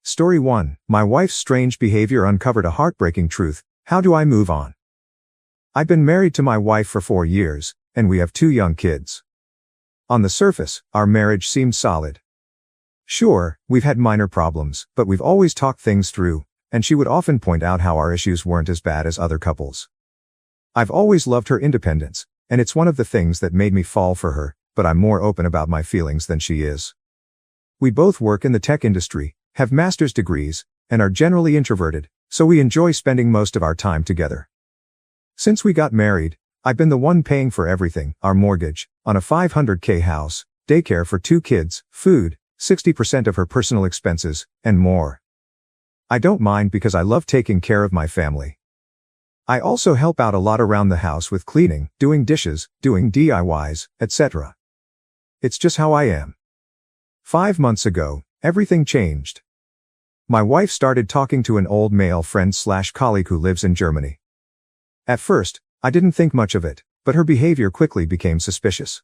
Story 1. My wife's strange behavior uncovered a heartbreaking truth. How do I move on? I've been married to my wife for 4 years, and we have 2 young kids. On the surface, our marriage seemed solid. Sure, we've had minor problems, but we've always talked things through, and she would often point out how our issues weren't as bad as other couples. I've always loved her independence, and it's one of the things that made me fall for her, but I'm more open about my feelings than she is. We both work in the tech industry, have master's degrees, and are generally introverted, so we enjoy spending most of our time together. Since we got married, I've been the one paying for everything: our mortgage, on a $500K house, daycare for 2 kids, food, 60% of her personal expenses, and more. I don't mind because I love taking care of my family. I also help out a lot around the house with cleaning, doing dishes, doing DIYs, etc. It's just how I am. 5 months ago, everything changed. My wife started talking to an old male friend/colleague who lives in Germany. At first, I didn't think much of it, but her behavior quickly became suspicious.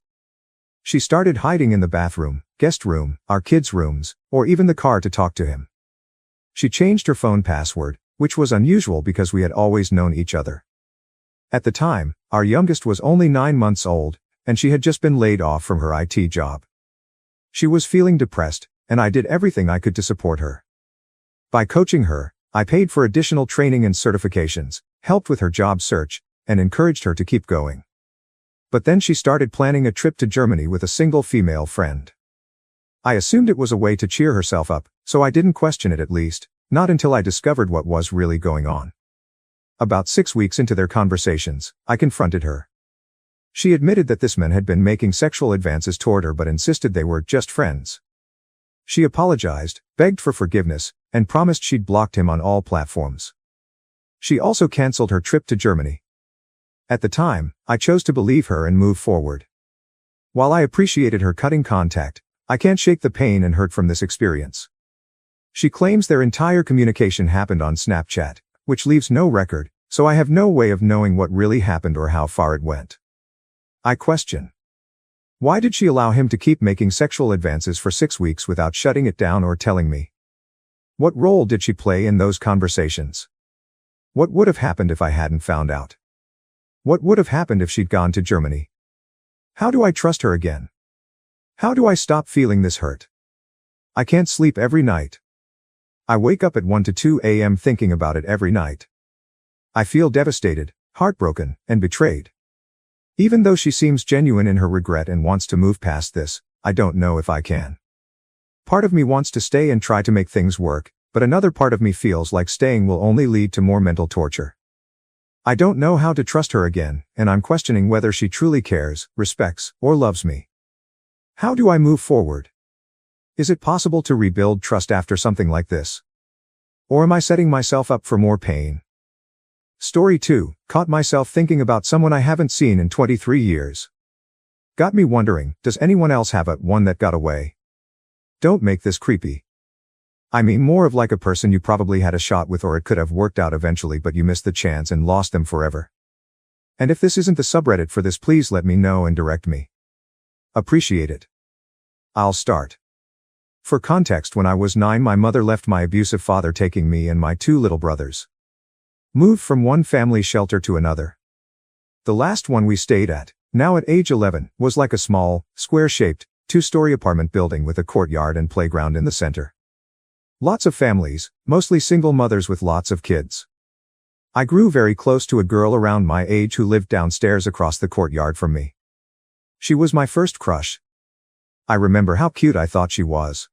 She started hiding in the bathroom, guest room, our kids' rooms, or even the car to talk to him. She changed her phone password, which was unusual because we had always known each other. At the time, our youngest was only 9 months old, and she had just been laid off from her IT job. She was feeling depressed, and I did everything I could to support her. By coaching her, I paid for additional training and certifications, helped with her job search, and encouraged her to keep going. But then she started planning a trip to Germany with a single female friend. I assumed it was a way to cheer herself up, so I didn't question it, at least, not until I discovered what was really going on. About 6 weeks into their conversations, I confronted her. She admitted that this man had been making sexual advances toward her but insisted they were just friends. She apologized, begged for forgiveness, and promised she'd blocked him on all platforms. She also canceled her trip to Germany. At the time, I chose to believe her and move forward. While I appreciated her cutting contact, I can't shake the pain and hurt from this experience. She claims their entire communication happened on Snapchat, which leaves no record, so I have no way of knowing what really happened or how far it went. I question. Why did she allow him to keep making sexual advances for 6 weeks without shutting it down or telling me? What role did she play in those conversations? What would have happened if I hadn't found out? What would have happened if she'd gone to Germany? How do I trust her again? How do I stop feeling this hurt? I can't sleep every night. I wake up at 1 to 2 a.m. thinking about it every night. I feel devastated, heartbroken, and betrayed. Even though she seems genuine in her regret and wants to move past this, I don't know if I can. Part of me wants to stay and try to make things work, but another part of me feels like staying will only lead to more mental torture. I don't know how to trust her again, and I'm questioning whether she truly cares, respects, or loves me. How do I move forward? Is it possible to rebuild trust after something like this? Or am I setting myself up for more pain? Story 2. Caught myself thinking about someone I haven't seen in 23 years. Got me wondering, does anyone else have a one that got away? Don't make this creepy. I mean more of like a person you probably had a shot with, or it could have worked out eventually but you missed the chance and lost them forever. And if this isn't the subreddit for this, please let me know and direct me. Appreciate it. I'll start. For context, when I was 9, my mother left my abusive father, taking me and my 2 little brothers. Moved from one family shelter to another. The last one we stayed at, now at age 11, was like a small, square-shaped, 2-story apartment building with a courtyard and playground in the center. Lots of families, mostly single mothers with lots of kids. I grew very close to a girl around my age who lived downstairs across the courtyard from me. She was my first crush. I remember how cute I thought she was.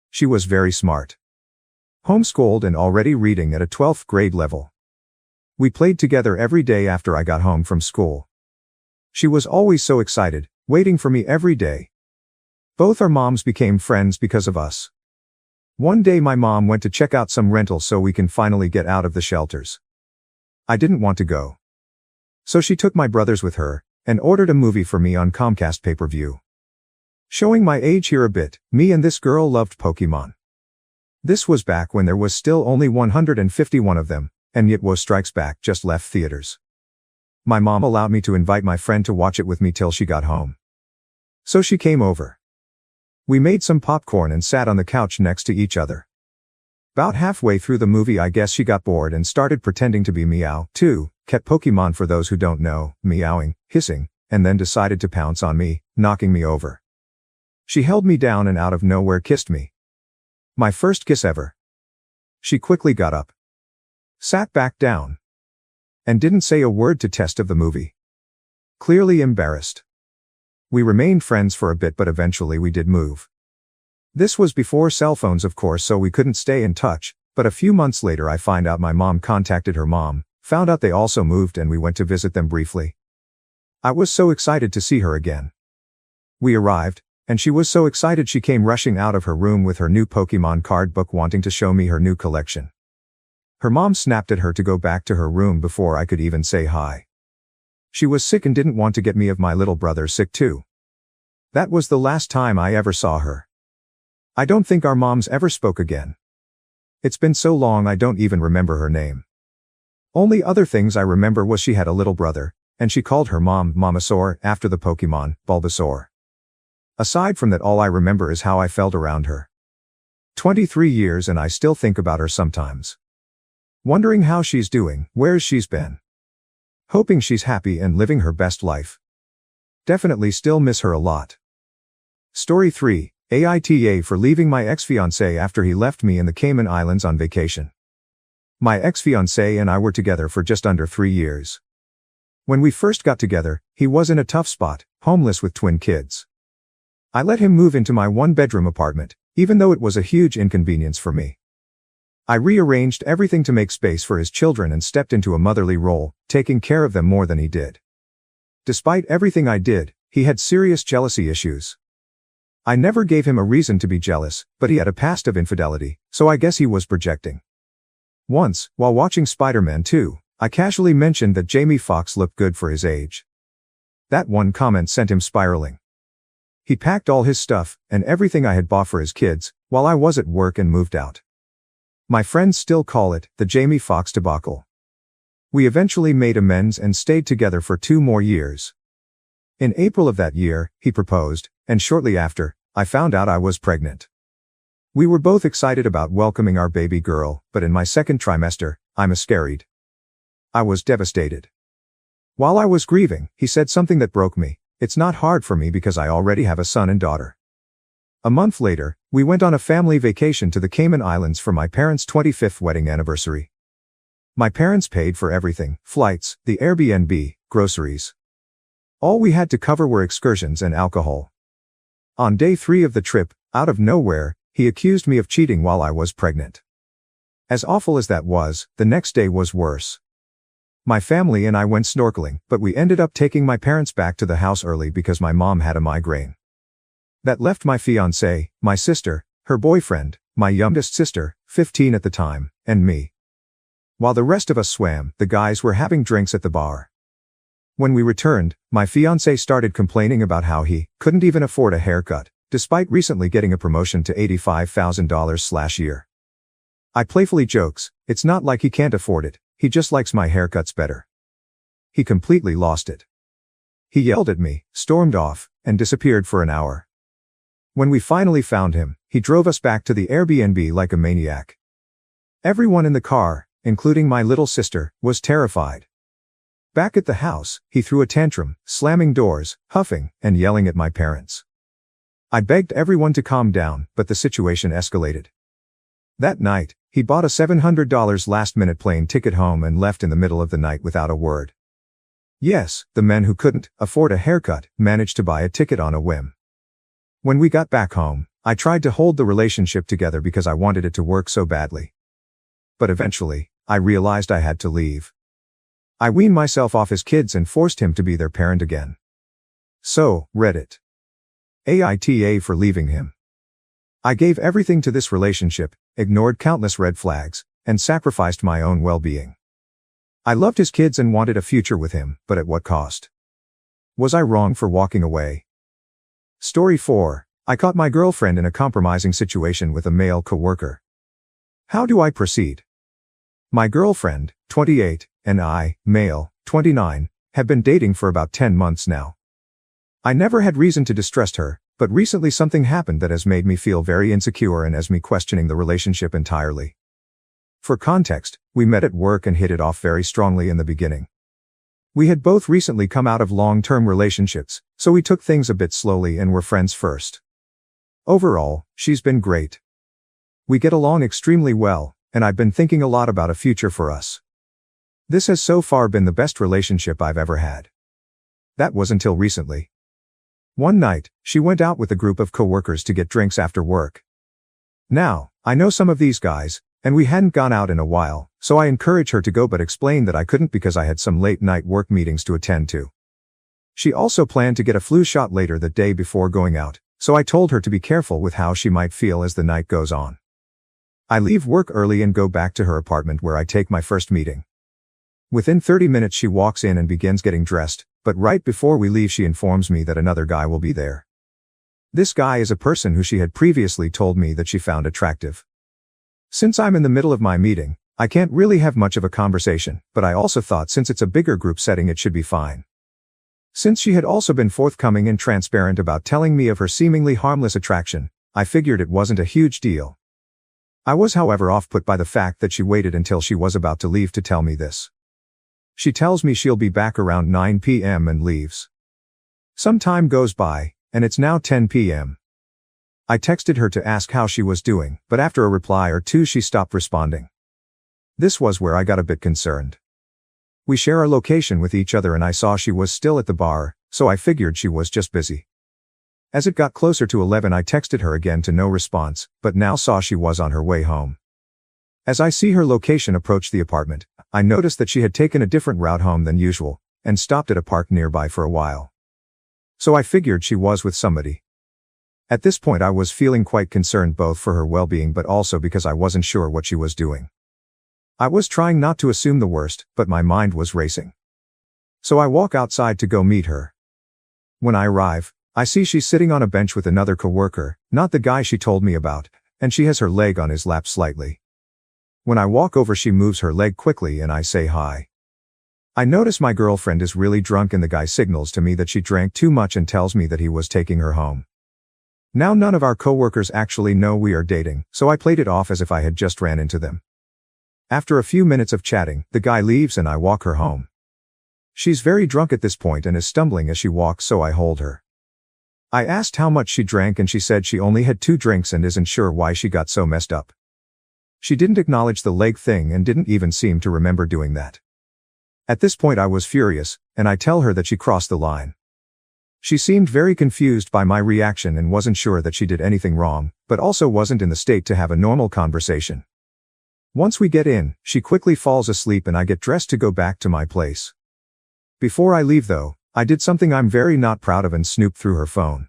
She was very smart. Homeschooled and already reading at a 12th grade level. We played together every day after I got home from school. She was always so excited, waiting for me every day. Both our moms became friends because of us. One day my mom went to check out some rentals so we can finally get out of the shelters. I didn't want to go. So she took my brothers with her, and ordered a movie for me on Comcast pay-per-view. Showing my age here a bit, me and this girl loved Pokemon. This was back when there was still only 151 of them, and yet Woe Strikes Back just left theaters. My mom allowed me to invite my friend to watch it with me till she got home. So she came over. We made some popcorn and sat on the couch next to each other. About halfway through the movie I guess she got bored and started pretending to be Meow, too, cat Pokemon for those who don't know, meowing, hissing, and then decided to pounce on me, knocking me over. She held me down and out of nowhere kissed me. My first kiss ever. She quickly got up, sat back down, and didn't say a word to test of the movie. Clearly embarrassed. We remained friends for a bit but eventually we did move. This was before cell phones of course so we couldn't stay in touch, but a few months later I find out my mom contacted her mom, found out they also moved and we went to visit them briefly. I was so excited to see her again. We arrived, and she was so excited she came rushing out of her room with her new Pokemon card book wanting to show me her new collection. Her mom snapped at her to go back to her room before I could even say hi. She was sick and didn't want to get me of my little brother sick too. That was the last time I ever saw her. I don't think our moms ever spoke again. It's been so long I don't even remember her name. Only other things I remember was she had a little brother, and she called her mom Mamasaur after the Pokemon, Bulbasaur. Aside from that all I remember is how I felt around her. 23 years and I still think about her sometimes. Wondering how she's doing, where she's been. Hoping she's happy and living her best life. Definitely still miss her a lot. Story 3, AITA for leaving my ex-fiancé after he left me in the Cayman Islands on vacation. My ex-fiancé and I were together for just under 3 years. When we first got together, he was in a tough spot, homeless with twin kids. I let him move into my one-bedroom apartment, even though it was a huge inconvenience for me. I rearranged everything to make space for his children and stepped into a motherly role, taking care of them more than he did. Despite everything I did, he had serious jealousy issues. I never gave him a reason to be jealous, but he had a past of infidelity, so I guess he was projecting. Once, while watching Spider-Man 2, I casually mentioned that Jamie Foxx looked good for his age. That one comment sent him spiraling. He packed all his stuff, and everything I had bought for his kids, while I was at work and moved out. My friends still call it the Jamie Foxx debacle. We eventually made amends and stayed together for 2 more years. In April of that year, he proposed, and shortly after, I found out I was pregnant. We were both excited about welcoming our baby girl, but in my second trimester, I miscarried. I was devastated. While I was grieving, he said something that broke me. It's not hard for me because I already have a son and daughter. A month later, we went on a family vacation to the Cayman Islands for my parents' 25th wedding anniversary. My parents paid for everything, flights, the Airbnb, groceries. All we had to cover were excursions and alcohol. On day 3 of the trip, out of nowhere, he accused me of cheating while I was pregnant. As awful as that was, the next day was worse. My family and I went snorkeling, but we ended up taking my parents back to the house early because my mom had a migraine. That left my fiancé, my sister, her boyfriend, my youngest sister, 15 at the time, and me. While the rest of us swam, the guys were having drinks at the bar. When we returned, my fiancé started complaining about how he couldn't even afford a haircut, despite recently getting a promotion to $85,000/year. I playfully jokes, it's not like he can't afford it. He just likes my haircuts better. He completely lost it. He yelled at me, stormed off, and disappeared for an hour. When we finally found him, he drove us back to the Airbnb like a maniac. Everyone in the car, including my little sister, was terrified. Back at the house, he threw a tantrum, slamming doors, huffing, and yelling at my parents. I begged everyone to calm down, but the situation escalated. That night, he bought a $700 last-minute plane ticket home and left in the middle of the night without a word. Yes, the men who couldn't afford a haircut managed to buy a ticket on a whim. When we got back home, I tried to hold the relationship together because I wanted it to work so badly. But eventually, I realized I had to leave. I weaned myself off his kids and forced him to be their parent again. So, Reddit. AITA for leaving him. I gave everything to this relationship, ignored countless red flags, and sacrificed my own well-being. I loved his kids and wanted a future with him, but at what cost? Was I wrong for walking away? Story 4. I caught my girlfriend in a compromising situation with a male coworker. How do I proceed? My girlfriend, 28, and I, male, 29, have been dating for about 10 months now. I never had reason to distrust her, but recently something happened that has made me feel very insecure and has me questioning the relationship entirely. For context, we met at work and hit it off very strongly in the beginning. We had both recently come out of long-term relationships, so we took things a bit slowly and were friends first. Overall, she's been great. We get along extremely well, and I've been thinking a lot about a future for us. This has so far been the best relationship I've ever had. That was until recently. One night, she went out with a group of coworkers to get drinks after work. Now, I know some of these guys, and we hadn't gone out in a while, so I encouraged her to go but explained that I couldn't because I had some late-night work meetings to attend to. She also planned to get a flu shot later the day before going out, so I told her to be careful with how she might feel as the night goes on. I leave work early and go back to her apartment where I take my first meeting. Within 30 minutes she walks in and begins getting dressed, but right before we leave she informs me that another guy will be there. This guy is a person who she had previously told me that she found attractive. Since I'm in the middle of my meeting, I can't really have much of a conversation, but I also thought since it's a bigger group setting it should be fine. Since she had also been forthcoming and transparent about telling me of her seemingly harmless attraction, I figured it wasn't a huge deal. I was however off-put by the fact that she waited until she was about to leave to tell me this. She tells me she'll be back around 9 p.m. and leaves. Some time goes by, and it's now 10 p.m. I texted her to ask how she was doing, but after a reply or two she stopped responding. This was where I got a bit concerned. We share a location with each other and I saw she was still at the bar, so I figured she was just busy. As it got closer to 11 I texted her again to no response, but now saw she was on her way home. As I see her location approach the apartment, I noticed that she had taken a different route home than usual, and stopped at a park nearby for a while. So I figured she was with somebody. At this point I was feeling quite concerned both for her well-being but also because I wasn't sure what she was doing. I was trying not to assume the worst, but my mind was racing. So I walk outside to go meet her. When I arrive, I see she's sitting on a bench with another coworker, not the guy she told me about, and she has her leg on his lap slightly. When I walk over she moves her leg quickly and I say hi. I notice my girlfriend is really drunk and the guy signals to me that she drank too much and tells me that he was taking her home. Now none of our coworkers actually know we are dating, so I played it off as if I had just ran into them. After a few minutes of chatting, the guy leaves and I walk her home. She's very drunk at this point and is stumbling as she walks, so I hold her. I asked how much she drank and she said she only had 2 drinks and isn't sure why she got so messed up. She didn't acknowledge the leg thing and didn't even seem to remember doing that. At this point I was furious, and I tell her that she crossed the line. She seemed very confused by my reaction and wasn't sure that she did anything wrong, but also wasn't in the state to have a normal conversation. Once we get in, she quickly falls asleep and I get dressed to go back to my place. Before I leave though, I did something I'm very not proud of and snooped through her phone.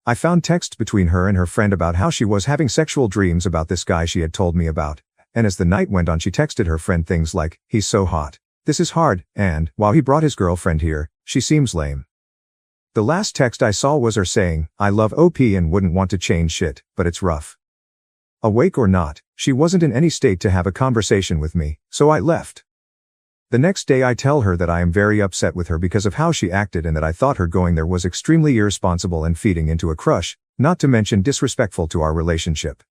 I found texts between her and her friend about how she was having sexual dreams about this guy she had told me about, and as the night went on she texted her friend things like, "He's so hot. This is hard," and, "Wow, he brought his girlfriend here, she seems lame." The last text I saw was her saying, "I love OP and wouldn't want to change shit, but it's rough." Awake or not, she wasn't in any state to have a conversation with me, so I left. The next day I tell her that I am very upset with her because of how she acted and that I thought her going there was extremely irresponsible and feeding into a crush, not to mention disrespectful to our relationship.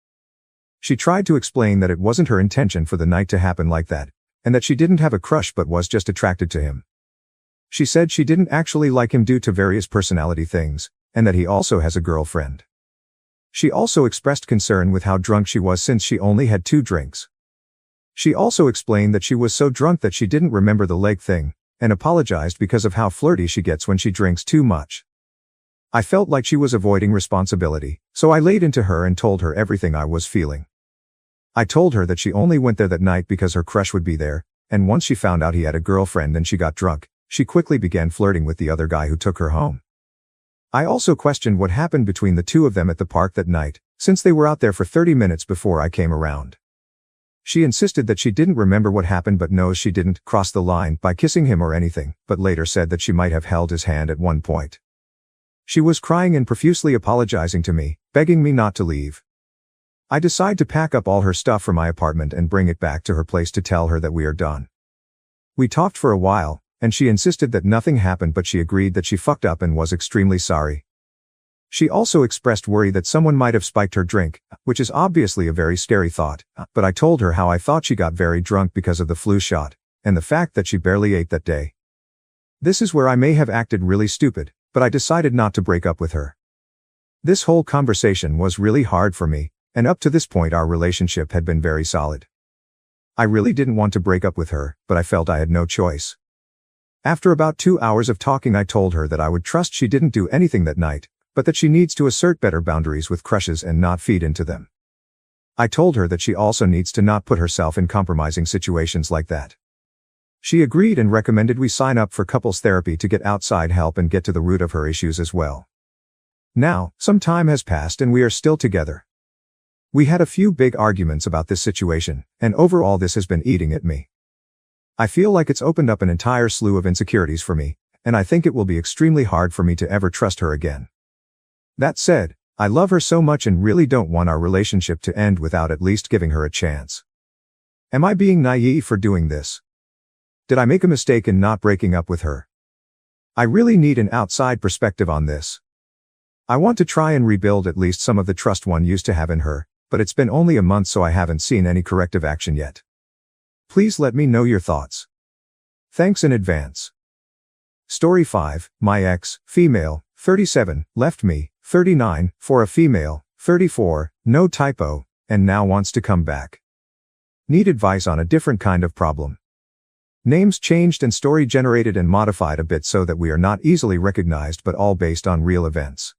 She tried to explain that it wasn't her intention for the night to happen like that, and that she didn't have a crush but was just attracted to him. She said she didn't actually like him due to various personality things, and that he also has a girlfriend. She also expressed concern with how drunk she was since she only had 2 drinks. She also explained that she was so drunk that she didn't remember the leg thing, and apologized because of how flirty she gets when she drinks too much. I felt like she was avoiding responsibility, so I laid into her and told her everything I was feeling. I told her that she only went there that night because her crush would be there, and once she found out he had a girlfriend and she got drunk, she quickly began flirting with the other guy who took her home. I also questioned what happened between the 2 of them at the park that night, since they were out there for 30 minutes before I came around. She insisted that she didn't remember what happened but knows she didn't cross the line by kissing him or anything, but later said that she might have held his hand at one point. She was crying and profusely apologizing to me, begging me not to leave. I decide to pack up all her stuff from my apartment and bring it back to her place to tell her that we are done. We talked for a while, and she insisted that nothing happened but she agreed that she fucked up and was extremely sorry. She also expressed worry that someone might have spiked her drink, which is obviously a very scary thought, but I told her how I thought she got very drunk because of the flu shot, and the fact that she barely ate that day. This is where I may have acted really stupid, but I decided not to break up with her. This whole conversation was really hard for me, and up to this point our relationship had been very solid. I really didn't want to break up with her, but I felt I had no choice. After about 2 hours of talking, I told her that I would trust she didn't do anything that night, but that she needs to assert better boundaries with crushes and not feed into them. I told her that she also needs to not put herself in compromising situations like that. She agreed and recommended we sign up for couples therapy to get outside help and get to the root of her issues as well. Now, some time has passed and we are still together. We had a few big arguments about this situation, and overall this has been eating at me. I feel like it's opened up an entire slew of insecurities for me, and I think it will be extremely hard for me to ever trust her again. That said, I love her so much and really don't want our relationship to end without at least giving her a chance. Am I being naive for doing this? Did I make a mistake in not breaking up with her? I really need an outside perspective on this. I want to try and rebuild at least some of the trust one used to have in her, but it's been only a month so I haven't seen any corrective action yet. Please let me know your thoughts. Thanks in advance. Story 5, my ex, female, 37, left me, 39, for a female, 34, no typo, and now wants to come back. Need advice on a different kind of problem. Names changed and story generated and modified a bit so that we are not easily recognized but all based on real events.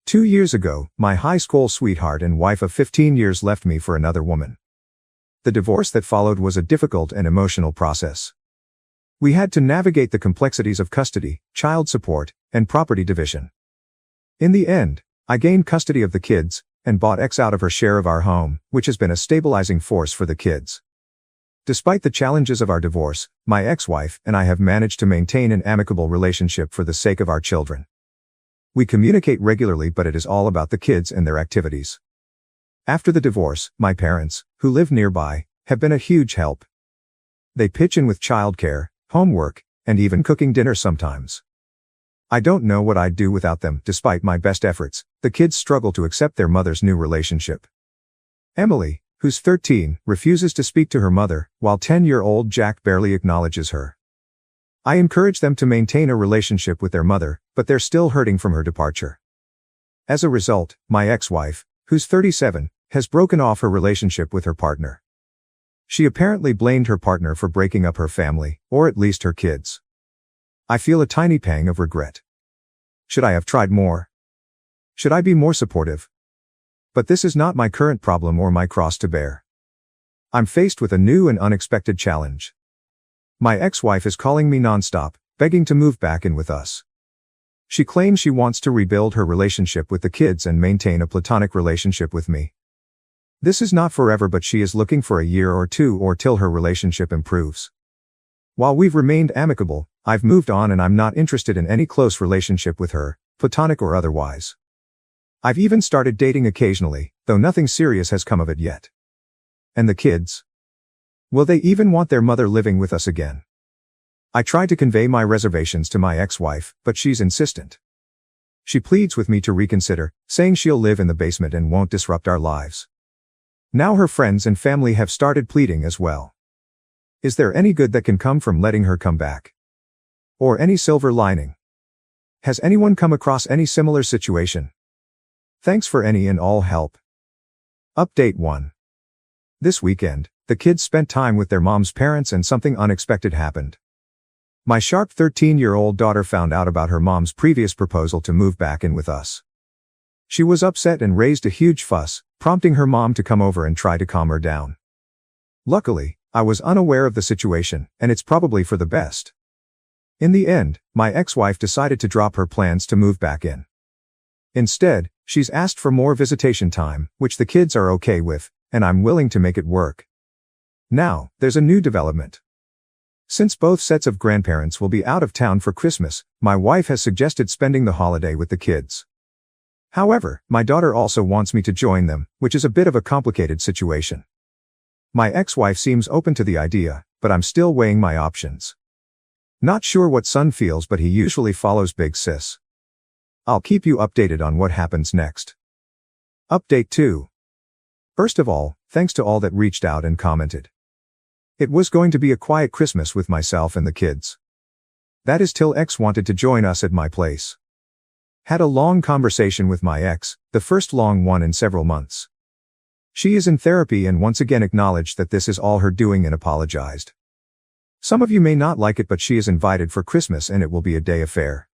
2 years ago, my high school sweetheart and wife of 15 years left me for another woman. The divorce that followed was a difficult and emotional process. We had to navigate the complexities of custody, child support, and property division. In the end, I gained custody of the kids, and bought X out of her share of our home, which has been a stabilizing force for the kids. Despite the challenges of our divorce, my ex-wife and I have managed to maintain an amicable relationship for the sake of our children. We communicate regularly, but it is all about the kids and their activities. After the divorce, my parents, who live nearby, have been a huge help. They pitch in with childcare, homework, and even cooking dinner sometimes. I don't know what I'd do without them. Despite my best efforts, the kids struggle to accept their mother's new relationship. Emily, who's 13, refuses to speak to her mother, while 10-year-old Jack barely acknowledges her. I encourage them to maintain a relationship with their mother, but they're still hurting from her departure. As a result, my ex-wife, who's 37, has broken off her relationship with her partner. She apparently blamed her partner for breaking up her family, or at least her kids. I feel a tiny pang of regret. Should I have tried more? Should I be more supportive? But this is not my current problem or my cross to bear. I'm faced with a new and unexpected challenge. My ex-wife is calling me nonstop, begging to move back in with us. She claims she wants to rebuild her relationship with the kids and maintain a platonic relationship with me. This is not forever, but she is looking for a year or two or till her relationship improves. While we've remained amicable, I've moved on and I'm not interested in any close relationship with her, platonic or otherwise. I've even started dating occasionally, though nothing serious has come of it yet. And the kids? Will they even want their mother living with us again? I try to convey my reservations to my ex-wife, but she's insistent. She pleads with me to reconsider, saying she'll live in the basement and won't disrupt our lives. Now her friends and family have started pleading as well. Is there any good that can come from letting her come back? Or any silver lining? Has anyone come across any similar situation? Thanks for any and all help. Update 1. This weekend, the kids spent time with their mom's parents and something unexpected happened. My sharp 13-year-old daughter found out about her mom's previous proposal to move back in with us. She was upset and raised a huge fuss, prompting her mom to come over and try to calm her down. Luckily, I was unaware of the situation, and it's probably for the best. In the end, my ex-wife decided to drop her plans to move back in. Instead, she's asked for more visitation time, which the kids are okay with, and I'm willing to make it work. Now, there's a new development. Since both sets of grandparents will be out of town for Christmas, my wife has suggested spending the holiday with the kids. However, my daughter also wants me to join them, which is a bit of a complicated situation. My ex-wife seems open to the idea, but I'm still weighing my options. Not sure what son feels, but he usually follows big sis. I'll keep you updated on what happens next. Update 2. First of all, thanks to all that reached out and commented. It was going to be a quiet Christmas with myself and the kids. That is till X wanted to join us at my place. Had a long conversation with my ex, the first long one in several months. She is in therapy and once again acknowledged that this is all her doing and apologized. Some of you may not like it, but she is invited for Christmas and it will be a day affair.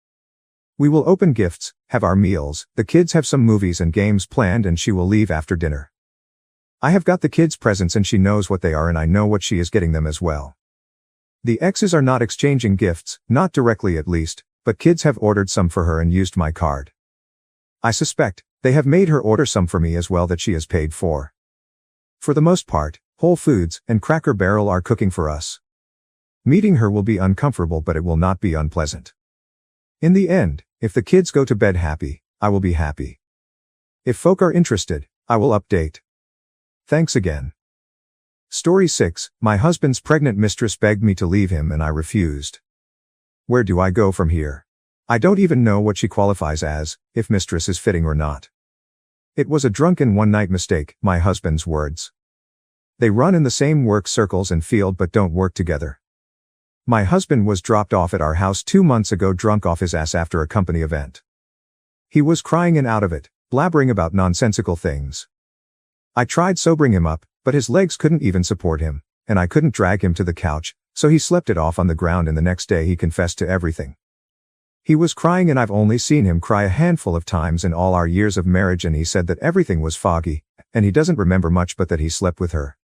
We will open gifts, have our meals, the kids have some movies and games planned, and she will leave after dinner. I have got the kids presents and she knows what they are, and I know what she is getting them as well. The exes are not exchanging gifts, not directly at least, but kids have ordered some for her and used my card. I suspect they have made her order some for me as well that she has paid for. For the most part, Whole Foods and Cracker Barrel are cooking for us. Meeting her will be uncomfortable, but it will not be unpleasant. In the end, if the kids go to bed happy, I will be happy. If folk are interested, I will update. Thanks again. Story 6. My husband's pregnant mistress begged me to leave him and I refused. Where do I go from here? I don't even know what she qualifies as, if mistress is fitting or not. It was a drunken one-night mistake, my husband's words. They run in the same work circles and field but don't work together. My husband was dropped off at our house 2 months ago drunk off his ass after a company event. He was crying and out of it, blabbering about nonsensical things. I tried sobering him up, but his legs couldn't even support him, and I couldn't drag him to the couch, so he slept it off on the ground, and the next day he confessed to everything. He was crying, and I've only seen him cry a handful of times in all our years of marriage, and he said that everything was foggy, and he doesn't remember much but that he slept with her.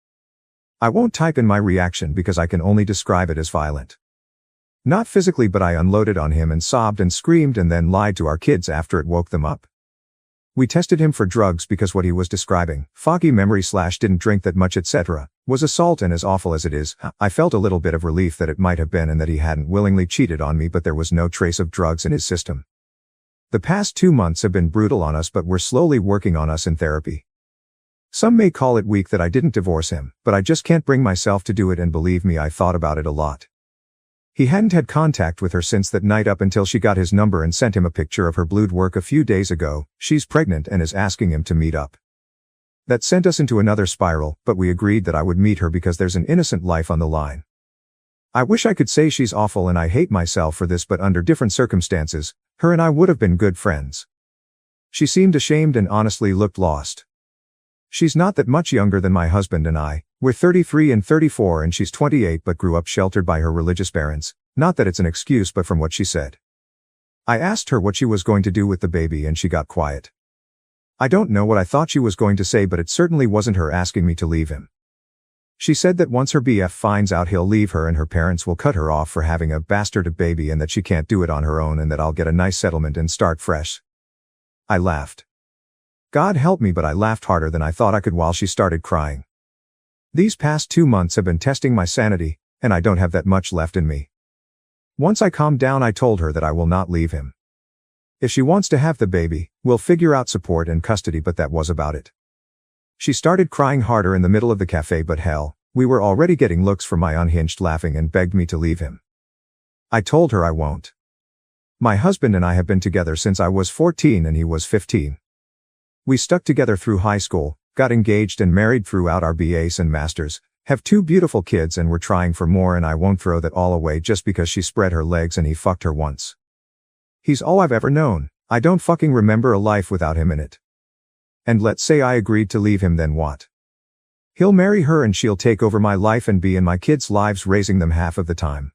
I won't type in my reaction because I can only describe it as violent. Not physically, but I unloaded on him and sobbed and screamed and then lied to our kids after it woke them up. We tested him for drugs because what he was describing, foggy memory / didn't drink that much etc., was assault, and as awful as it is, I felt a little bit of relief that it might have been and that he hadn't willingly cheated on me, but there was no trace of drugs in his system. The past 2 months have been brutal on us, but we're slowly working on us in therapy. Some may call it weak that I didn't divorce him, but I just can't bring myself to do it, and believe me, I thought about it a lot. He hadn't had contact with her since that night up until she got his number and sent him a picture of her blood work a few days ago. She's pregnant and is asking him to meet up. That sent us into another spiral, but we agreed that I would meet her because there's an innocent life on the line. I wish I could say she's awful and I hate myself for this, but under different circumstances, her and I would have been good friends. She seemed ashamed and honestly looked lost. She's not that much younger than my husband and I. We're 33 and 34 and she's 28, but grew up sheltered by her religious parents. Not that it's an excuse, but from what she said. I asked her what she was going to do with the baby and she got quiet. I don't know what I thought she was going to say, but it certainly wasn't her asking me to leave him. She said that once her BF finds out he'll leave her and her parents will cut her off for having a bastard baby, and that she can't do it on her own, and that I'll get a nice settlement and start fresh. I laughed. God help me, but I laughed harder than I thought I could while she started crying. These past 2 months have been testing my sanity, and I don't have that much left in me. Once I calmed down, I told her that I will not leave him. If she wants to have the baby, we'll figure out support and custody, but that was about it. She started crying harder in the middle of the cafe, but hell, we were already getting looks from my unhinged laughing and begged me to leave him. I told her I won't. My husband and I have been together since I was 14 and he was 15. We stuck together through high school, got engaged and married throughout our BAs and masters, have 2 beautiful kids, and we're trying for more, and I won't throw that all away just because she spread her legs and he fucked her once. He's all I've ever known. I don't fucking remember a life without him in it. And let's say I agreed to leave him, then what? He'll marry her and she'll take over my life and be in my kids' lives, raising them half of the time.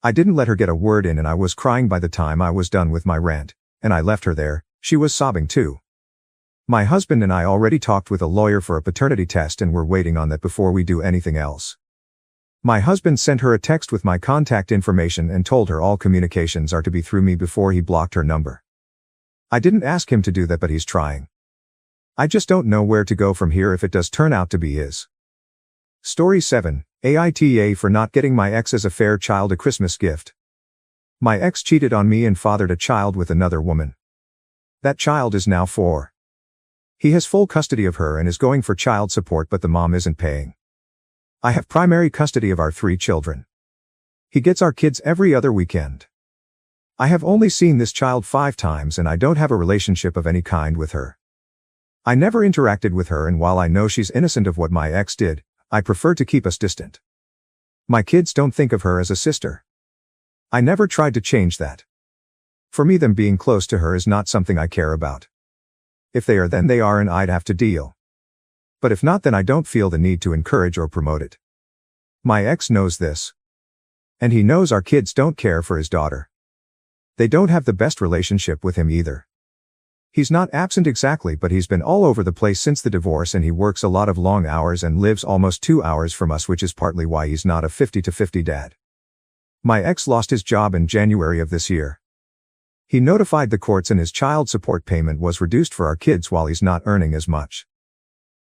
I didn't let her get a word in and I was crying by the time I was done with my rant, and I left her there. She was sobbing too. My husband and I already talked with a lawyer for a paternity test and we're waiting on that before we do anything else. My husband sent her a text with my contact information and told her all communications are to be through me before he blocked her number. I didn't ask him to do that, but he's trying. I just don't know where to go from here if it does turn out to be his. Story 7. AITA for not getting my ex as a fair child a Christmas gift. My ex cheated on me and fathered a child with another woman. That child is now 4. He has full custody of her and is going for child support, but the mom isn't paying. I have primary custody of our 3 children. He gets our kids every other weekend. I have only seen this child 5 times and I don't have a relationship of any kind with her. I never interacted with her, and while I know she's innocent of what my ex did, I prefer to keep us distant. My kids don't think of her as a sister. I never tried to change that. For me, them being close to her is not something I care about. If they are, then they are, and I'd have to deal. But if not, then I don't feel the need to encourage or promote it. My ex knows this. And he knows our kids don't care for his daughter. They don't have the best relationship with him either. He's not absent exactly, but he's been all over the place since the divorce, and he works a lot of long hours and lives almost 2 hours from us, which is partly why he's not a 50-50 dad. My ex lost his job in January of this year. He notified the courts and his child support payment was reduced for our kids while he's not earning as much.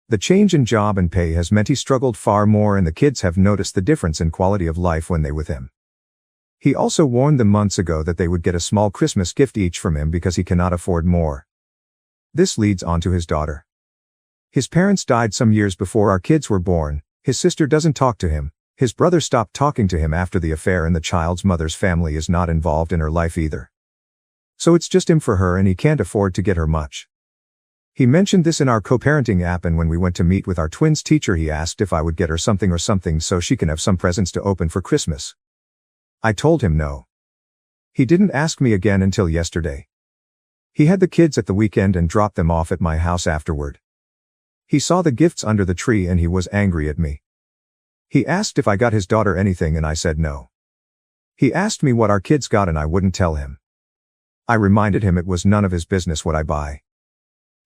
The change in job and pay has meant he struggled far more, and the kids have noticed the difference in quality of life when they with him. He also warned them months ago that they would get a small Christmas gift each from him because he cannot afford more. This leads on to his daughter. His parents died some years before our kids were born. His sister doesn't talk to him. His brother stopped talking to him after the affair, and the child's mother's family is not involved in her life either. So it's just him for her, and he can't afford to get her much. He mentioned this in our co-parenting app, and when we went to meet with our twins' teacher, he asked if I would get her something or something so she can have some presents to open for Christmas. I told him no. He didn't ask me again until yesterday. He had the kids at the weekend and dropped them off at my house afterward. He saw the gifts under the tree and he was angry at me. He asked if I got his daughter anything and I said no. He asked me what our kids got and I wouldn't tell him. I reminded him it was none of his business what I buy.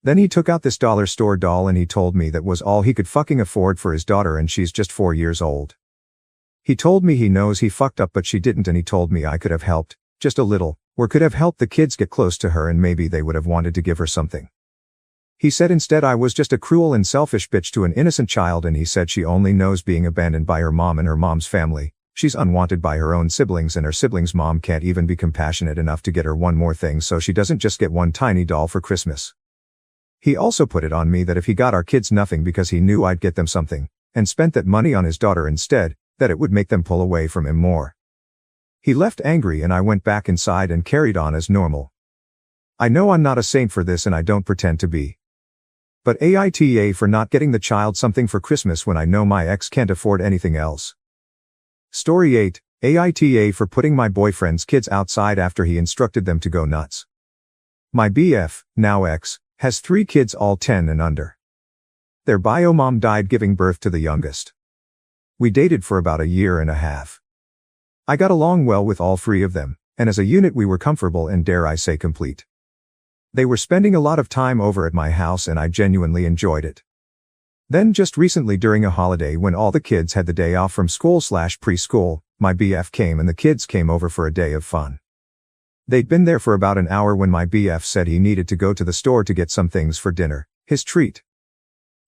Then he took out this dollar store doll and he told me that was all he could fucking afford for his daughter, and she's just 4 years old. He told me he knows he fucked up but she didn't, and he told me I could have helped, just a little, or could have helped the kids get close to her and maybe they would have wanted to give her something. He said instead I was just a cruel and selfish bitch to an innocent child, and he said she only knows being abandoned by her mom and her mom's family. She's unwanted by her own siblings, and her siblings' mom can't even be compassionate enough to get her one more thing so she doesn't just get one tiny doll for Christmas. He also put it on me that if he got our kids nothing because he knew I'd get them something, and spent that money on his daughter instead, that it would make them pull away from him more. He left angry and I went back inside and carried on as normal. I know I'm not a saint for this and I don't pretend to be. But AITA for not getting the child something for Christmas when I know my ex can't afford anything else. Story 8, AITA for putting my boyfriend's kids outside after he instructed them to go nuts. My BF, now ex, has 3 kids, all 10 and under. Their bio mom died giving birth to the youngest. We dated for about 1.5 years. I got along well with all 3 of them, and as a unit we were comfortable and, dare I say, complete. They were spending a lot of time over at my house and I genuinely enjoyed it. Then just recently during a holiday when all the kids had the day off from school/preschool, my BF came and the kids came over for a day of fun. They'd been there for about an hour when my BF said he needed to go to the store to get some things for dinner, his treat.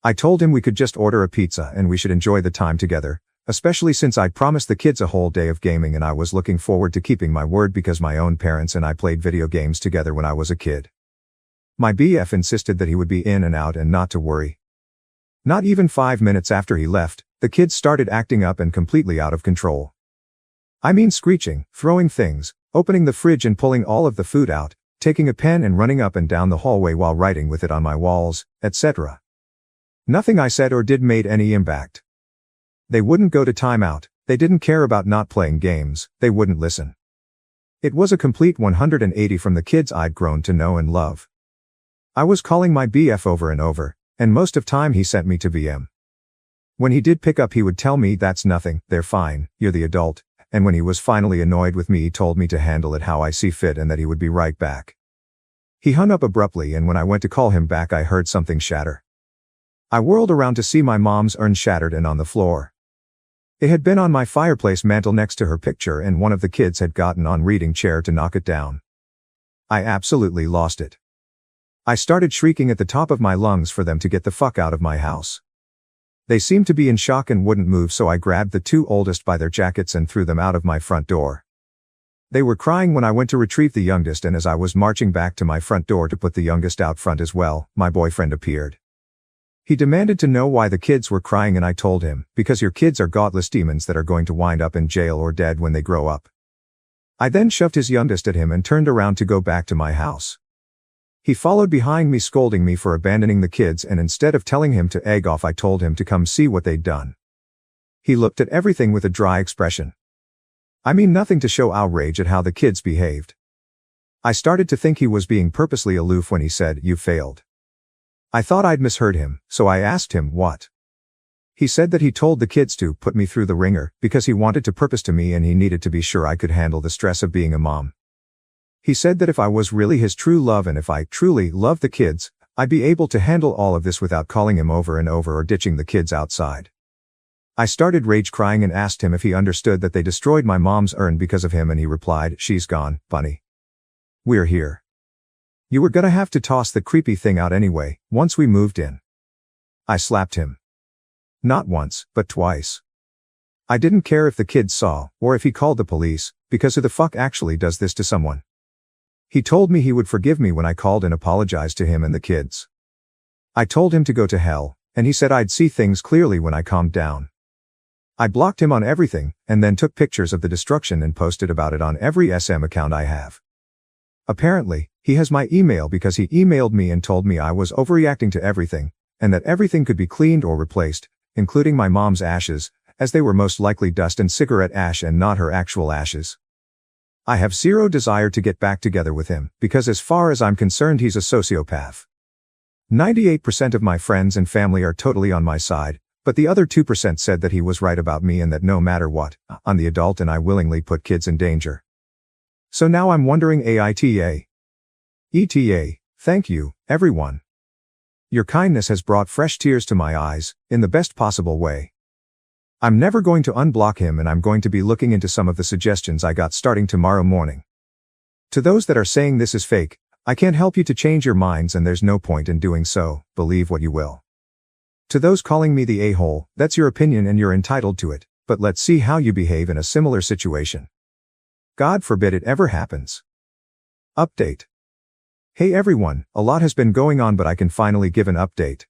I told him we could just order a pizza and we should enjoy the time together, especially since I'd promised the kids a whole day of gaming and I was looking forward to keeping my word because my own parents and I played video games together when I was a kid. My BF insisted that he would be in and out and not to worry. Not even 5 minutes after he left, the kids started acting up and completely out of control. I mean screeching, throwing things, opening the fridge and pulling all of the food out, taking a pen and running up and down the hallway while writing with it on my walls, etc. Nothing I said or did made any impact. They wouldn't go to timeout, they didn't care about not playing games, they wouldn't listen. It was a complete 180 from the kids I'd grown to know and love. I was calling my BF over and over, and most of time he sent me to VM. When he did pick up he would tell me that's nothing, they're fine, you're the adult, and when he was finally annoyed with me he told me to handle it how I see fit and that he would be right back. He hung up abruptly and when I went to call him back I heard something shatter. I whirled around to see my mom's urn shattered and on the floor. It had been on my fireplace mantel next to her picture and one of the kids had gotten on reading chair to knock it down. I absolutely lost it. I started shrieking at the top of my lungs for them to get the fuck out of my house. They seemed to be in shock and wouldn't move, so I grabbed the 2 oldest by their jackets and threw them out of my front door. They were crying when I went to retrieve the youngest, and as I was marching back to my front door to put the youngest out front as well, my boyfriend appeared. He demanded to know why the kids were crying and I told him, because your kids are godless demons that are going to wind up in jail or dead when they grow up. I then shoved his youngest at him and turned around to go back to my house. He followed behind me, scolding me for abandoning the kids, and instead of telling him to egg off, I told him to come see what they'd done. He looked at everything with a dry expression. I mean nothing to show outrage at how the kids behaved. I started to think he was being purposely aloof when he said, "You failed." I thought I'd misheard him, so I asked him what. He said that he told the kids to put me through the ringer because he wanted to purpose to me and he needed to be sure I could handle the stress of being a mom. He said that if I was really his true love and if I truly loved the kids, I'd be able to handle all of this without calling him over and over or ditching the kids outside. I started rage crying and asked him if he understood that they destroyed my mom's urn because of him, and he replied, "She's gone, Bunny. We're here. You were gonna have to toss the creepy thing out anyway, once we moved in." I slapped him. Not once, but twice. I didn't care if the kids saw, or if he called the police, because who the fuck actually does this to someone? He told me he would forgive me when I called and apologized to him and the kids. I told him to go to hell, and he said I'd see things clearly when I calmed down. I blocked him on everything, and then took pictures of the destruction and posted about it on every SM account I have. Apparently, he has my email because he emailed me and told me I was overreacting to everything, and that everything could be cleaned or replaced, including my mom's ashes, as they were most likely dust and cigarette ash and not her actual ashes. I have zero desire to get back together with him, because as far as I'm concerned he's a sociopath. 98% of my friends and family are totally on my side, but the other 2% said that he was right about me and that no matter what, I'm the adult and I willingly put kids in danger. So now I'm wondering ETA, thank you, everyone. Your kindness has brought fresh tears to my eyes, in the best possible way. I'm never going to unblock him, and I'm going to be looking into some of the suggestions I got starting tomorrow morning. To those that are saying this is fake, I can't help you to change your minds, and there's no point in doing so, believe what you will. To those calling me the a-hole, that's your opinion and you're entitled to it, but let's see how you behave in a similar situation. God forbid it ever happens. Update. Hey everyone, a lot has been going on, but I can finally give an update.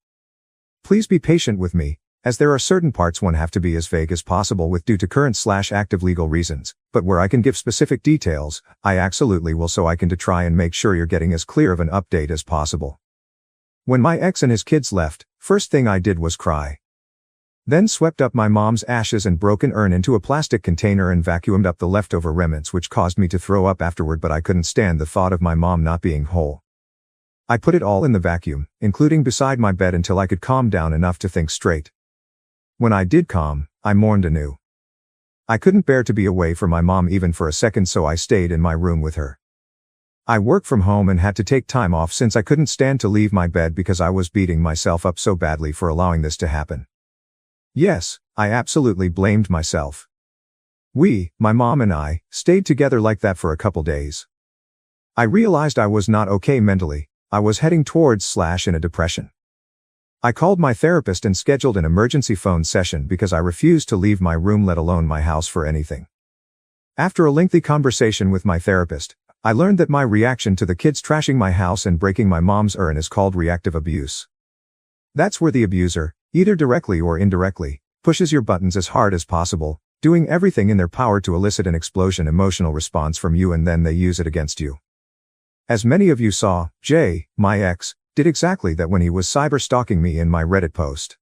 Please be patient with me, as there are certain parts one have to be as vague as possible with due to current/active legal reasons, but where I can give specific details, I absolutely will, so I can to try and make sure you're getting as clear of an update as possible. When my ex and his kids left, first thing I did was cry. Then swept up my mom's ashes and broken urn into a plastic container and vacuumed up the leftover remnants, which caused me to throw up afterward, but I couldn't stand the thought of my mom not being whole. I put it all in the vacuum, including beside my bed, until I could calm down enough to think straight. When I did calm, I mourned anew. I couldn't bear to be away from my mom even for a second, so I stayed in my room with her. I work from home and had to take time off since I couldn't stand to leave my bed because I was beating myself up so badly for allowing this to happen. Yes, I absolutely blamed myself. We, my mom and I, stayed together like that for a couple days. I realized I was not okay mentally. I was heading towards in a depression. I called my therapist and scheduled an emergency phone session because I refused to leave my room, let alone my house, for anything. After a lengthy conversation with my therapist, I learned that my reaction to the kids trashing my house and breaking my mom's urn is called reactive abuse. That's where the abuser, either directly or indirectly, pushes your buttons as hard as possible, doing everything in their power to elicit an explosion emotional response from you, and then they use it against you. As many of you saw, Jay, my ex, did exactly that when he was cyber stalking me in my Reddit post.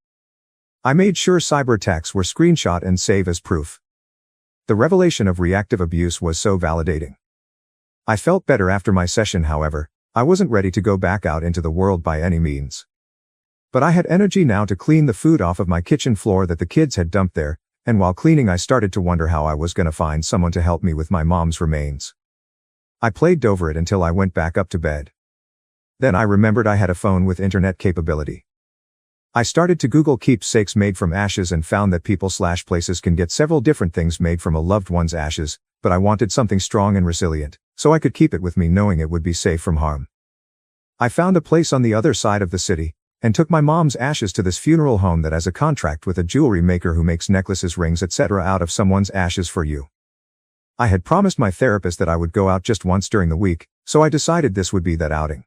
I made sure cyber attacks were screenshot and save as proof. The revelation of reactive abuse was so validating. I felt better after my session. However, I wasn't ready to go back out into the world by any means. But I had energy now to clean the food off of my kitchen floor that the kids had dumped there, and while cleaning I started to wonder how I was gonna find someone to help me with my mom's remains. I played over it until I went back up to bed. Then I remembered I had a phone with internet capability. I started to Google keepsakes made from ashes and found that people/places can get several different things made from a loved one's ashes, but I wanted something strong and resilient, so I could keep it with me knowing it would be safe from harm. I found a place on the other side of the city, and took my mom's ashes to this funeral home that has a contract with a jewelry maker who makes necklaces, rings, etc. out of someone's ashes for you. I had promised my therapist that I would go out just once during the week, so I decided this would be that outing.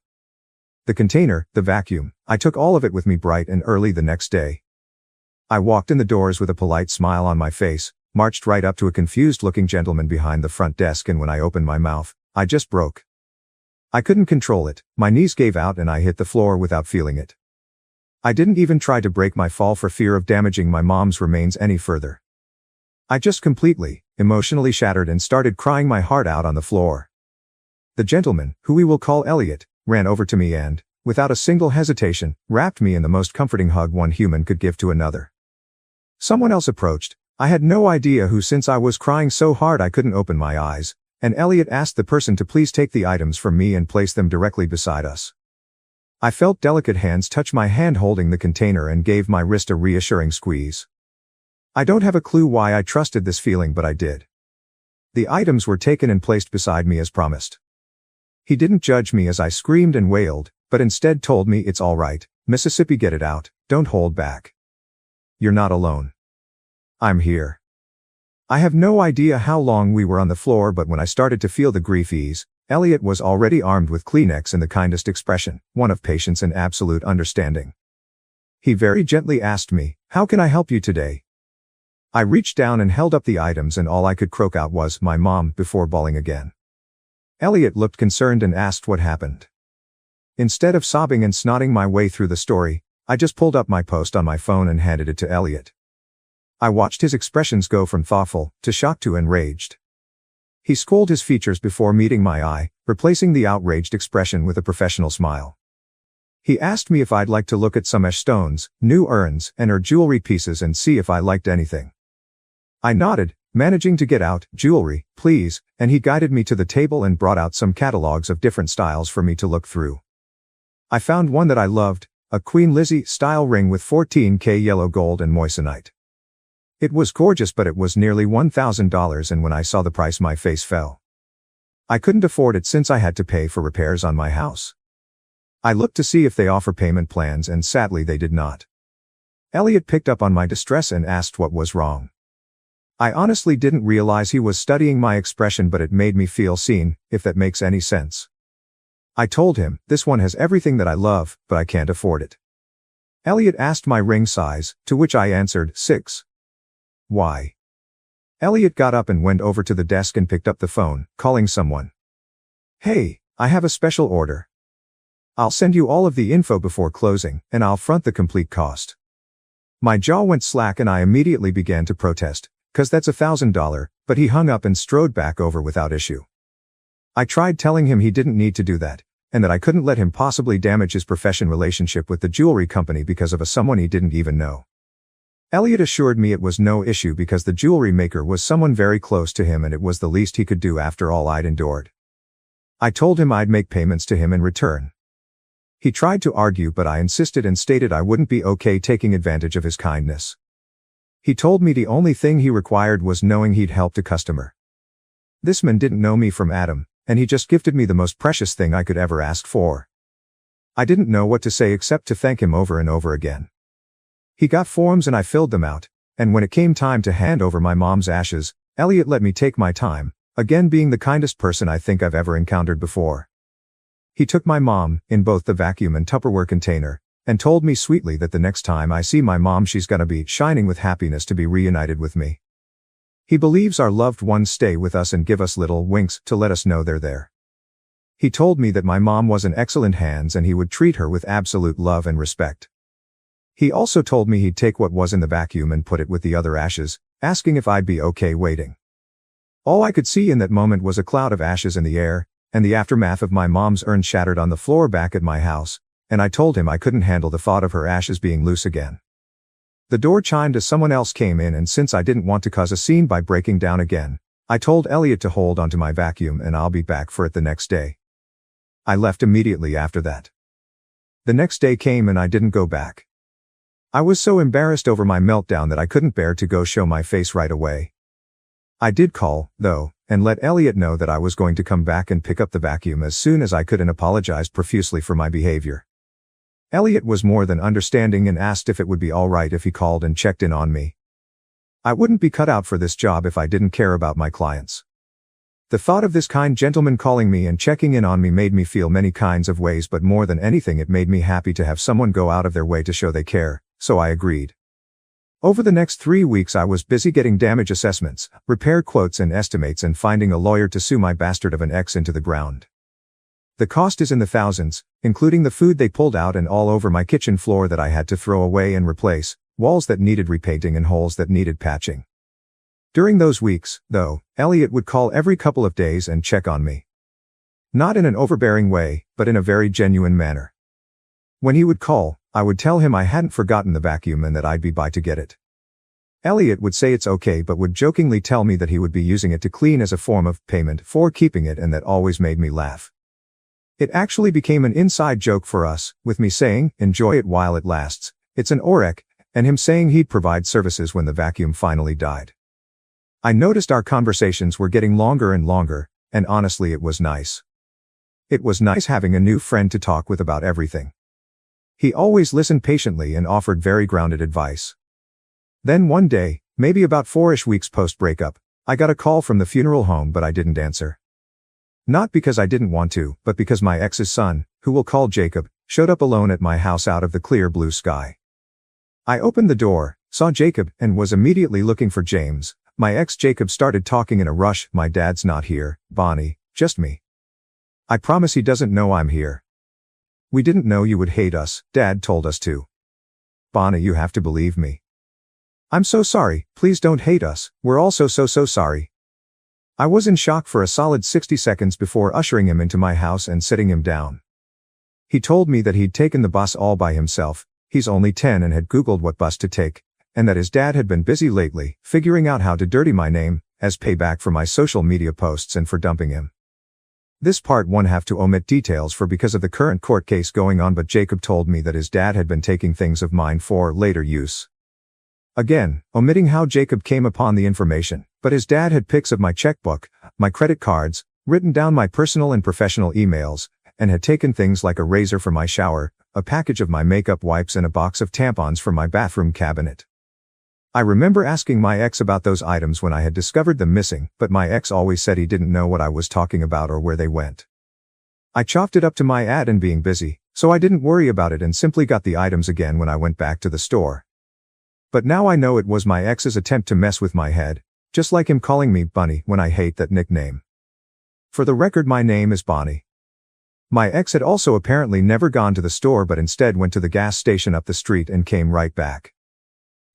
The container, the vacuum, I took all of it with me bright and early the next day. I walked in the doors with a polite smile on my face, marched right up to a confused-looking gentleman behind the front desk, and when I opened my mouth, I just broke. I couldn't control it, my knees gave out and I hit the floor without feeling it. I didn't even try to break my fall for fear of damaging my mom's remains any further. I just completely, emotionally shattered and started crying my heart out on the floor. The gentleman, who we will call Elliot, ran over to me and, without a single hesitation, wrapped me in the most comforting hug one human could give to another. Someone else approached. I had no idea who, since I was crying so hard I couldn't open my eyes, and Elliot asked the person to please take the items from me and place them directly beside us. I felt delicate hands touch my hand holding the container and gave my wrist a reassuring squeeze. I don't have a clue why I trusted this feeling, but I did. The items were taken and placed beside me as promised. He didn't judge me as I screamed and wailed, but instead told me, "It's all right, Mississippi, get it out, don't hold back. You're not alone. I'm here." I have no idea how long we were on the floor, but when I started to feel the grief ease, Elliot was already armed with Kleenex in the kindest expression, one of patience and absolute understanding. He very gently asked me, "How can I help you today?" I reached down and held up the items, and all I could croak out was, "My mom," before bawling again. Elliot looked concerned and asked what happened. Instead of sobbing and snotting my way through the story, I just pulled up my post on my phone and handed it to Elliot. I watched his expressions go from thoughtful to shocked to enraged. He scrolled his features before meeting my eye, replacing the outraged expression with a professional smile. He asked me if I'd like to look at some Esh stones, new urns, and her jewelry pieces and see if I liked anything. I nodded, managing to get out, "Jewelry, please," and he guided me to the table and brought out some catalogs of different styles for me to look through. I found one that I loved, a Queen Lizzie style ring with 14K yellow gold and moissanite. It was gorgeous, but it was nearly $1,000, and when I saw the price my face fell. I couldn't afford it since I had to pay for repairs on my house. I looked to see if they offer payment plans, and sadly they did not. Elliot picked up on my distress and asked what was wrong. I honestly didn't realize he was studying my expression, but it made me feel seen, if that makes any sense. I told him, "This one has everything that I love, but I can't afford it." Elliot asked my ring size, to which I answered, 6. "Why?" Elliot got up and went over to the desk and picked up the phone, calling someone. "Hey, I have a special order. I'll send you all of the info before closing, and I'll front the complete cost." My jaw went slack and I immediately began to protest, "'Cause that's $1,000, but he hung up and strode back over without issue. I tried telling him he didn't need to do that, and that I couldn't let him possibly damage his professional relationship with the jewelry company because of someone he didn't even know. Elliot assured me it was no issue because the jewelry maker was someone very close to him and it was the least he could do after all I'd endured. I told him I'd make payments to him in return. He tried to argue, but I insisted and stated I wouldn't be okay taking advantage of his kindness. He told me the only thing he required was knowing he'd helped a customer. This man didn't know me from Adam, and he just gifted me the most precious thing I could ever ask for. I didn't know what to say except to thank him over and over again. He got forms and I filled them out, and when it came time to hand over my mom's ashes, Elliot let me take my time, again being the kindest person I think I've ever encountered before. He took my mom, in both the vacuum and Tupperware container, and told me sweetly that the next time I see my mom she's gonna be shining with happiness to be reunited with me. He believes our loved ones stay with us and give us little winks to let us know they're there. He told me that my mom was in excellent hands and he would treat her with absolute love and respect. He also told me he'd take what was in the vacuum and put it with the other ashes, asking if I'd be okay waiting. All I could see in that moment was a cloud of ashes in the air, and the aftermath of my mom's urn shattered on the floor back at my house, and I told him I couldn't handle the thought of her ashes being loose again. The door chimed as someone else came in, and since I didn't want to cause a scene by breaking down again, I told Elliot to hold onto my vacuum and I'll be back for it the next day. I left immediately after that. The next day came and I didn't go back. I was so embarrassed over my meltdown that I couldn't bear to go show my face right away. I did call, though, and let Elliot know that I was going to come back and pick up the vacuum as soon as I could and apologized profusely for my behavior. Elliot was more than understanding and asked if it would be all right if he called and checked in on me. I wouldn't be cut out for this job if I didn't care about my clients. The thought of this kind gentleman calling me and checking in on me made me feel many kinds of ways, but more than anything it made me happy to have someone go out of their way to show they care, so I agreed. Over the next 3 weeks I was busy getting damage assessments, repair quotes and estimates and finding a lawyer to sue my bastard of an ex into the ground. The cost is in the thousands, including the food they pulled out and all over my kitchen floor that I had to throw away and replace, walls that needed repainting and holes that needed patching. During those weeks, though, Elliot would call every couple of days and check on me. Not in an overbearing way, but in a very genuine manner. When he would call, I would tell him I hadn't forgotten the vacuum and that I'd be by to get it. Elliot would say it's okay but would jokingly tell me that he would be using it to clean as a form of payment for keeping it, and that always made me laugh. It actually became an inside joke for us, with me saying, "Enjoy it while it lasts, it's an OREC," and him saying he'd provide services when the vacuum finally died. I noticed our conversations were getting longer and longer, and honestly it was nice. It was nice having a new friend to talk with about everything. He always listened patiently and offered very grounded advice. Then one day, maybe about 4-ish weeks post-breakup, I got a call from the funeral home but I didn't answer. Not because I didn't want to, but because my ex's son, who we'll call Jacob, showed up alone at my house out of the clear blue sky. I opened the door, saw Jacob, and was immediately looking for James. My ex Jacob started talking in a rush. "My dad's not here, Bonnie, just me. I promise he doesn't know I'm here. We didn't know you would hate us, Dad told us to. Bonnie, you have to believe me. I'm so sorry, please don't hate us, we're all so sorry." I was in shock for a solid 60 seconds before ushering him into my house and sitting him down. He told me that he'd taken the bus all by himself, he's only 10 and had Googled what bus to take, and that his dad had been busy lately, figuring out how to dirty my name, as payback for my social media posts and for dumping him. This part won't have to omit details for because of the current court case going on, but Jacob told me that his dad had been taking things of mine for later use. Again, omitting how Jacob came upon the information, but his dad had pics of my checkbook, my credit cards, written down my personal and professional emails, and had taken things like a razor for my shower, a package of my makeup wipes and a box of tampons from my bathroom cabinet. I remember asking my ex about those items when I had discovered them missing, but my ex always said he didn't know what I was talking about or where they went. I chalked it up to my ad and being busy, so I didn't worry about it and simply got the items again when I went back to the store. But now I know it was my ex's attempt to mess with my head, just like him calling me Bunny when I hate that nickname. For the record, my name is Bonnie. My ex had also apparently never gone to the store but instead went to the gas station up the street and came right back.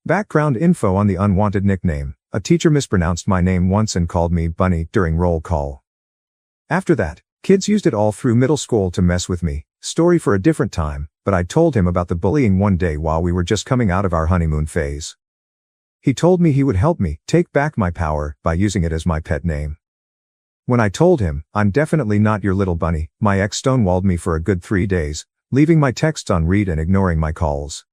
Background info on the unwanted nickname: a teacher mispronounced my name once and called me Bunny during roll call. After that, kids used it all through middle school to mess with me. Story for a different time, but I told him about the bullying one day while we were just coming out of our honeymoon phase. He told me he would help me take back my power by using it as my pet name. When I told him, "I'm definitely not your little bunny," my ex stonewalled me for a good 3 days, leaving my texts on read and ignoring my calls.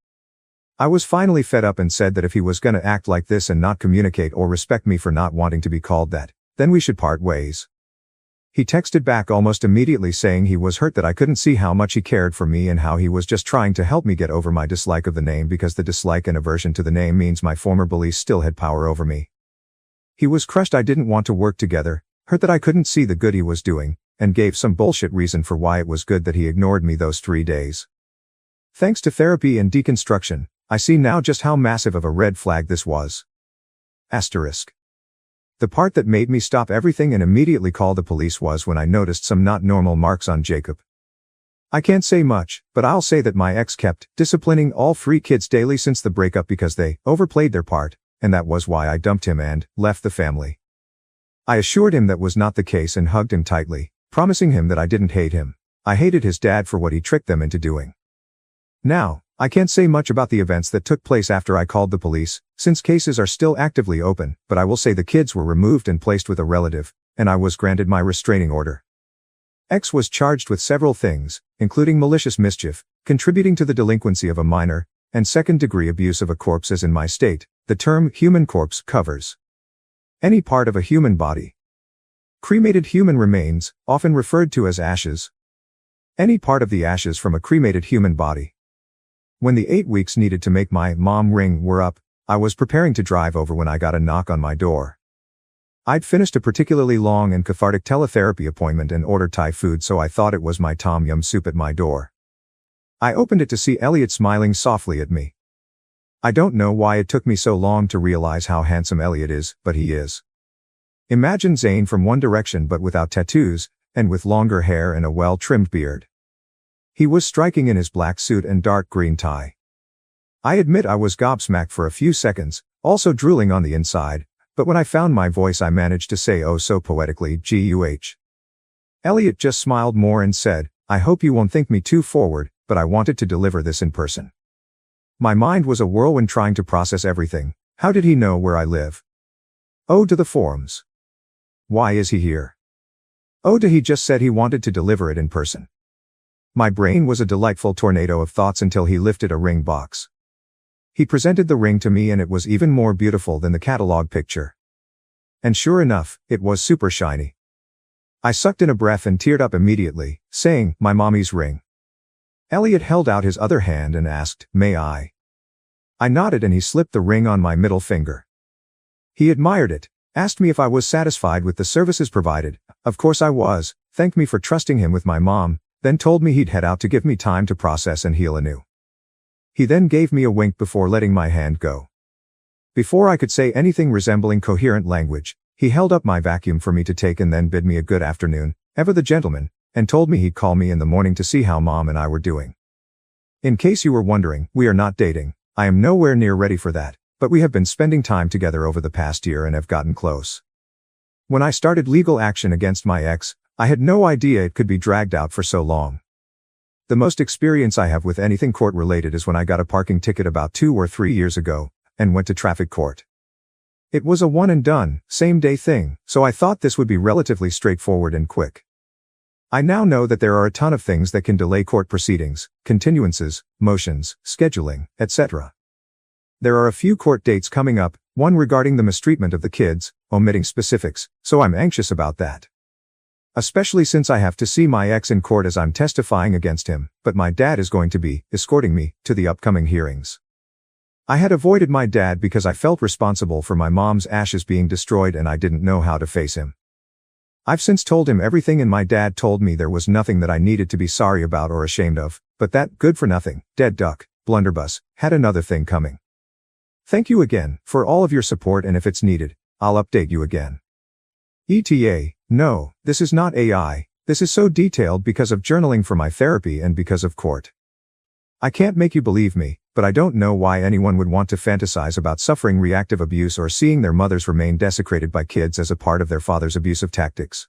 I was finally fed up and said that if he was gonna act like this and not communicate or respect me for not wanting to be called that, then we should part ways. He texted back almost immediately saying he was hurt that I couldn't see how much he cared for me and how he was just trying to help me get over my dislike of the name, because the dislike and aversion to the name means my former bullies still had power over me. He was crushed I didn't want to work together, hurt that I couldn't see the good he was doing, and gave some bullshit reason for why it was good that he ignored me those 3 days. Thanks to therapy and deconstruction, I see now just how massive of a red flag this was. Asterisk. The part that made me stop everything and immediately call the police was when I noticed some not normal marks on Jacob. I can't say much, but I'll say that my ex kept disciplining all 3 kids daily since the breakup because they overplayed their part, and that was why I dumped him and left the family. I assured him that was not the case and hugged him tightly, promising him that I didn't hate him. I hated his dad for what he tricked them into doing. Now, I can't say much about the events that took place after I called the police, since cases are still actively open, but I will say the kids were removed and placed with a relative, and I was granted my restraining order. X was charged with several things, including malicious mischief, contributing to the delinquency of a minor, and second-degree abuse of a corpse, as in my state, the term human corpse covers any part of a human body. Cremated human remains, often referred to as ashes. Any part of the ashes from a cremated human body. When the 8 weeks needed to make my mom ring were up, I was preparing to drive over when I got a knock on my door. I'd finished a particularly long and cathartic teletherapy appointment and ordered Thai food, so I thought it was my tom yum soup at my door. I opened it to see Elliot smiling softly at me. I don't know why it took me so long to realize how handsome Elliot is, but he is. Imagine Zayn from One Direction but without tattoos, and with longer hair and a well-trimmed beard. He was striking in his black suit and dark green tie. I admit I was gobsmacked for a few seconds, also drooling on the inside, but when I found my voice I managed to say oh so poetically GUH. Elliot just smiled more and said, I hope you won't think me too forward, but I wanted to deliver this in person. My mind was a whirlwind trying to process everything. How did he know where I live? Oh to the forums. Why is he here? Oh to he just said he wanted to deliver it in person. My brain was a delightful tornado of thoughts until he lifted a ring box. He presented the ring to me and it was even more beautiful than the catalog picture. And sure enough, it was super shiny. I sucked in a breath and teared up immediately, saying, my mommy's ring. Elliot held out his other hand and asked, may I? I nodded and he slipped the ring on my middle finger. He admired it, asked me if I was satisfied with the services provided. Of course I was, thanked me for trusting him with my mom, then told me he'd head out to give me time to process and heal anew. He then gave me a wink before letting my hand go. Before I could say anything resembling coherent language, he held up my vacuum for me to take and then bid me a good afternoon, ever the gentleman, and told me he'd call me in the morning to see how Mom and I were doing. In case you were wondering, we are not dating. I am nowhere near ready for that, but we have been spending time together over the past year and have gotten close. When I started legal action against my ex, I had no idea it could be dragged out for so long. The most experience I have with anything court-related is when I got a parking ticket about 2 or 3 years ago, and went to traffic court. It was a one-and-done, same-day thing, so I thought this would be relatively straightforward and quick. I now know that there are a ton of things that can delay court proceedings, continuances, motions, scheduling, etc. There are a few court dates coming up, one regarding the mistreatment of the kids, omitting specifics, so I'm anxious about that. Especially since I have to see my ex in court as I'm testifying against him, but my dad is going to be escorting me to the upcoming hearings. I had avoided my dad because I felt responsible for my mom's ashes being destroyed and I didn't know how to face him. I've since told him everything and my dad told me there was nothing that I needed to be sorry about or ashamed of, but that good-for-nothing, dead duck, blunderbuss, had another thing coming. Thank you again for all of your support and if it's needed, I'll update you again. ETA, no, this is not AI, this is so detailed because of journaling for my therapy and because of court. I can't make you believe me, but I don't know why anyone would want to fantasize about suffering reactive abuse or seeing their mothers remain desecrated by kids as a part of their father's abusive tactics.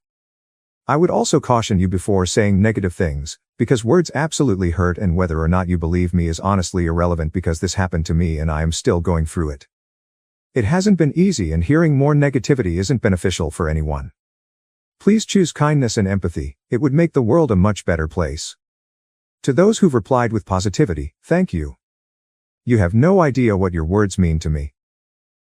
I would also caution you before saying negative things, because words absolutely hurt and whether or not you believe me is honestly irrelevant because this happened to me and I am still going through it. It hasn't been easy and hearing more negativity isn't beneficial for anyone. Please choose kindness and empathy, it would make the world a much better place. To those who've replied with positivity, thank you. You have no idea what your words mean to me.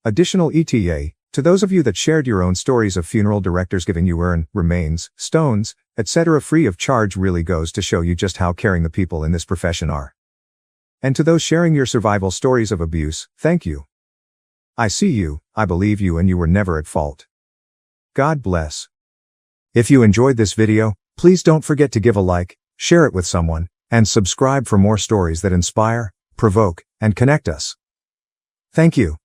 Additional ETA, to those of you that shared your own stories of funeral directors giving you remains, stones, etc. free of charge really goes to show you just how caring the people in this profession are. And to those sharing your survival stories of abuse, thank you. I see you, I believe you and you were never at fault. God bless. If you enjoyed this video, please don't forget to give a like, share it with someone, and subscribe for more stories that inspire, provoke, and connect us. Thank you.